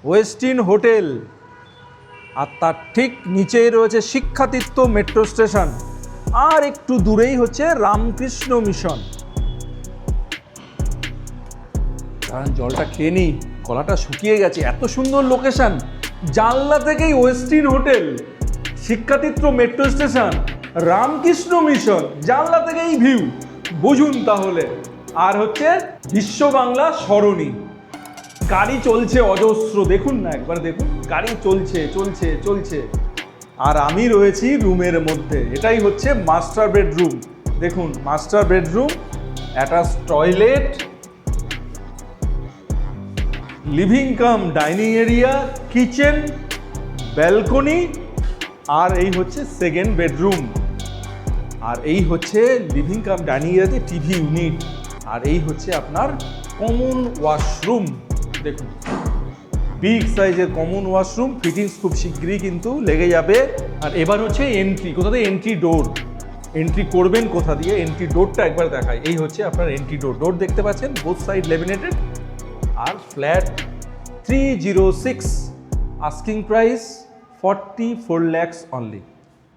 ওয়েস্টিন hotel, আর তার ঠিক নিচেই রয়েছে শিক্ষাতীর্থ মেট্রো স্টেশন, আর একটু দূরেই হচ্ছে রামকৃষ্ণ মিশন। কারণ জলটা খেয়ে নিই, গলাটা শুকিয়ে গেছে, এত সুন্দর লোকেশন। জানলা থেকেই Westin hotel, Shikshatirtha metro station, Ramakrishna Mission, জানলা থেকেই ভিউ, বুঝুন তাহলে। আর হচ্ছে বিশ্ব বাংলা সরণি, গাড়ি চলছে অজস্র, দেখুন না একবার, দেখুন গাড়ি চলছে চলছে চলছে। আর আমি রয়েছি রুমের মধ্যে, এটাই হচ্ছে মাস্টার বেডরুম। দেখুন master bedroom, attach toilet, living cum dining area, kitchen, balcony, আর এই হচ্ছে সেকেন্ড বেডরুম। আর এই হচ্ছে লিভিং কাম ডাইনিং এরিয়াতে টিভি ইউনিট। আর এই হচ্ছে আপনার কমন ওয়াশরুম, দেখুন বিগ সাইজের কমন ওয়াশরুম, ফিটিংস খুব শীঘ্রই কিন্তু লেগে যাবে। আর এবার হচ্ছে এন্ট্রি, কোথা থেকে এন্ট্রি ডোর, এন্ট্রি করবেন কোথা দিয়ে, এন্ট্রি ডোরটা একবার দেখাই। এই হচ্ছে আপনার এন্ট্রি ডোর, ডোর দেখতে পাচ্ছেন বোথ সাইড লেমিনেটেড। আর flat 306, asking price 44 lakhs only.